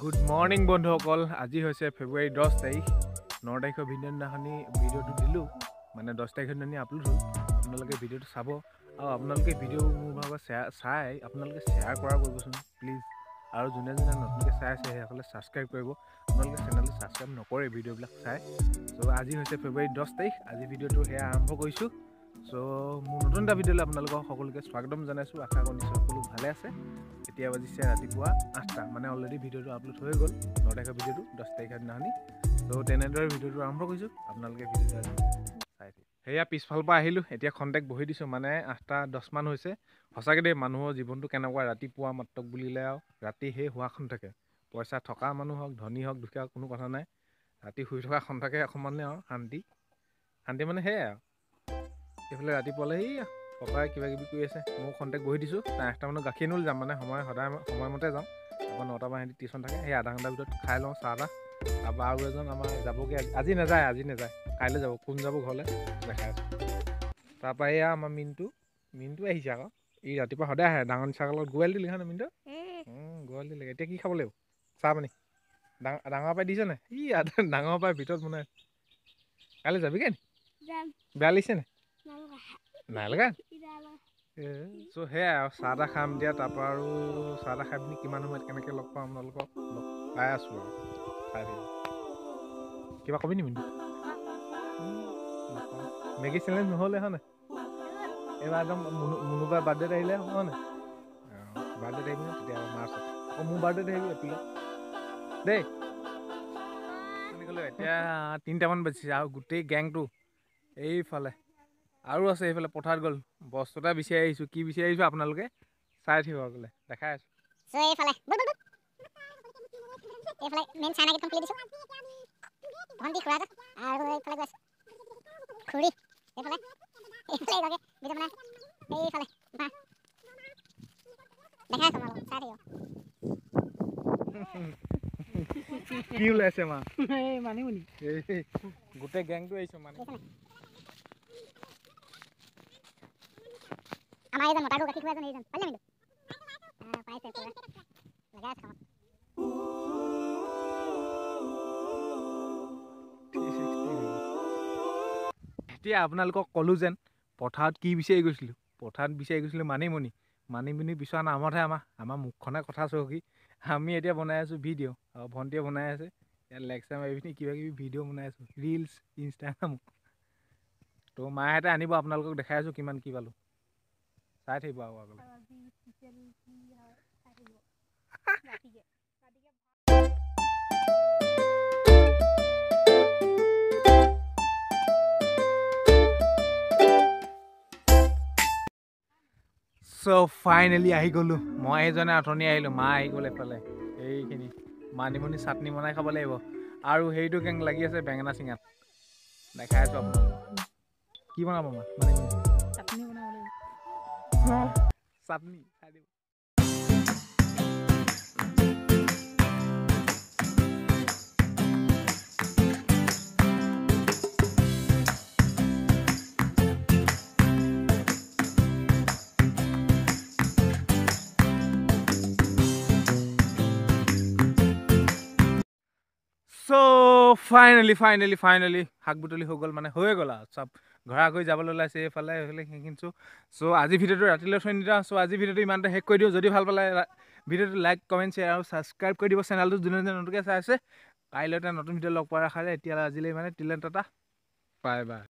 Good morning বন্ধুসকল, আজি হৈছে ফেব্ৰুৱাৰী 10 তাৰিখ। 9 তাৰিখৰ ভিডিঅ'দিনাখনি ভিডিঅ'টো দিলোঁ, মানে 10 তাৰিখৰ দিনাখনি আপলোড হ'ল। আপোনালোকে ভিডিঅ'টো চাব আৰু আপোনালোকে ভিডিঅ' মোৰ ভাগত চাই আপোনালোকে শ্বেয়াৰ কৰা কৰিবচোন প্লিজ। আৰু যোনে যোনে নতুনকৈ চাই আছে সেইসকলে ছাবস্ক্ৰাইব কৰিব। আপোনালোকে চেনেলটো ছাবস্ক্ৰাইব নকৰে ভিডিঅ'বিলাক চাই। চ' আজি হৈছে ফেব্ৰুৱাৰী 10 তাৰিখ। আজি ভিডিঅ'টো সেয়া আৰম্ভ কৰিছোঁ। চ' মোৰ নতুন এটা ভিডিঅ'লৈ আপোনালোকক সকলোকে স্বাগতম জনাইছোঁ। আশা কৰিছোঁ সকলো ভালে আছে। এতিয়া বাজিছে ৰাতিপুৱা 8টা, মানে অলৰেডি ভিডিঅ'টো আপলোড হৈ গ'ল। 9 তাৰিখৰ ভিডিঅ'টো 10 তাৰিখৰ দিনাখনি। ত' তেনেদৰে ভিডিঅ'টো আৰম্ভ কৰিছোঁ। আপোনালোকে ভিডিঅ'টো আজি চাই থাকিব। সেয়া পিছফালৰ পৰা আহিলোঁ, এতিয়া খন্তেক বহি দিছোঁ, মানে 8:10 মান হৈছে। সঁচাকৈ দেই, মানুহৰ জীৱনটো কেনেকুৱা, ৰাতিপুৱা মাত্ৰক বুলিলে আৰু ৰাতি সেই শুৱাখন থাকে। পইচা থকা মানুহ হওক, ধনী হওক, দুখীয়া কোনো কথা নাই। ৰাতি শুই থকা খন থাকে অকণমানে আৰু শান্তি মানে সেয়াই আৰু। এইফালে ৰাতিপুৱালৈ এইয়া ককাই কিবা কিবি কৰি আছে, মই খন্তেক বহি দিছোঁ। 8টা মানত গাখীৰ আনিবলৈ যাম, মানে সদায় সময়মতে যাওঁ। তাৰপৰা 9টাৰ পৰা সিহঁতি টিউশ্যন থাকে, সেই আধা ঘণ্টাৰ ভিতৰত খাই লওঁ চাহ তাহ। তাৰপৰা আৰু এজন আমাৰ যাবগৈ, আজি নাযায়, কাইলৈ যাব। কোন যাব ঘৰলৈ দেখাই আছোঁ। তাৰপৰা এয়া আমাৰ মিনটো আহিছে আকৌ। ই ৰাতিপুৱা সদায় আহে, ডাঙৰ নিচাৰ লগত গোৱালি দিলি নহয় মিনটো। গোৱালি দিলে। এতিয়া কি খাব লাগিব? চাহ পানী ডাঙৰ পাই দিছে নাই? ই ডাঙৰ পাই ভিতৰত বনাই। কাইলৈ যাবিগৈ নি? বেয়া লাগিছে নে নাই লগা? চ' সেয়াই আৰু চাহ তাহ খাম দিয়া। তাৰপৰা আৰু চাহ তাহ খাই পিনি কিমান সময়ত কেনেকৈ লগ পাওঁ আপোনালোকক লগ পাই আছোঁ আৰু চাই থাকিব। কিবা কবি নি মিনটো? মেগী চেলেঞ্জ নহ'লে হয় নাই? এইবাৰ একদম মুনুবাৰ বাৰ্থডেত আহিলে হ'ব নাই? বাৰ্থডেত আহিবি নহয় তেতিয়া মাৰ্চত। আকৌ মোৰ বাৰ্থডেত আহিবি এপ্ৰিলত দেই। এতিয়া 3টামান বাজিছে আৰু গোটেই গেংটো এইফালে আৰু আছে। এইফালে পথাৰত গ'ল, বস্তু এটা বিচাৰি আহিছোঁ। কি বিচাৰি আহিছোঁ আপোনালোকে চাই থাকিব বোলে, দেখাই আছোঁ। মেইন চাইনা গেটখন খুলি দিছোঁ। ভণ্টি খুৰা আৰু এইফালে গৈ আছে খুৰী। এইফালে ভিডিঅ' বনাই এইফালে দেখাই আছোঁ আপোনালোকক, চাই থাকিব। কি ওলাইছে মা? মানিমুনি গোটেই গেংটো আহিছোঁ মানে। আমাৰ এইজন মতাটো গাখীৰ খোৱা এজন এইজন পাৰিলে মিলো পাইছে পুৰা লগাই আছে কামত। এতিয়া আপোনালোকক ক'লোঁ যেন পথাৰত কি বিচাৰি গৈছিলোঁ। পথাৰত বিচাৰি গৈছিলোঁ মানিমুনি বিচৰা নামতহে আমাৰ মুখখনে কথা চহকী। আমি এতিয়া বনাই আছোঁ ভিডিঅ' আৰু ভণ্টিয়ে বনাই আছে। ইয়াত লেকচাৰ মাৰি পিনি কিবা কিবি ভিডিঅ' বনাই আছোঁ, ৰিলচ, ইনষ্টাগ্ৰাম। ত' মাহঁতে আনিব, আপোনালোকক দেখাই আছোঁ কিমান কি পালোঁ। চাই থাকিব আৰু আগলৈ। চ' ফাইনেলি আহি গ'লোঁ। মই এইজনে অথনি আহিলোঁ, মা আহি গ'ল এফালে। এইখিনি মানিমুনি চাটনি বনাই খাব লাগিব। আৰু সেইটো গেং লাগি আছে বেঙেনা চিঙাত, দেখাই আছোঁ আপোনালোকক। কি বনাব মা? মানিমুনি চাটনি বনাব লাগিব। চাটনি খাই দিব। চ' ফাইনেলি শাক বুটলি হৈ গ'ল, মানে হৈয়ে গ'ল আৰু চব ঘৰা কৰি যাবলৈ ওলাইছে এইফালে সেইখিনি। চ' আজি ভিডিঅ'টো ৰাতিলৈ থৈ নিদিওঁ। চ' আজি ভিডিঅ'টো ইমানতে শেষ কৰি দিওঁ। যদি ভাল পালে ভিডিঅ'টো লাইক, কমেণ্ট, শ্বেয়াৰ আৰু ছাবস্ক্ৰাইব কৰি দিব চেনেলটো যোনে যোনে নতুনকৈ চাই আছে। কাইলৈ এটা নতুন ভিডিঅ' লগ পোৱাৰ আশাৰে এতিয়া আজিলৈ মানে টিলেন টাটা, বাই বাই।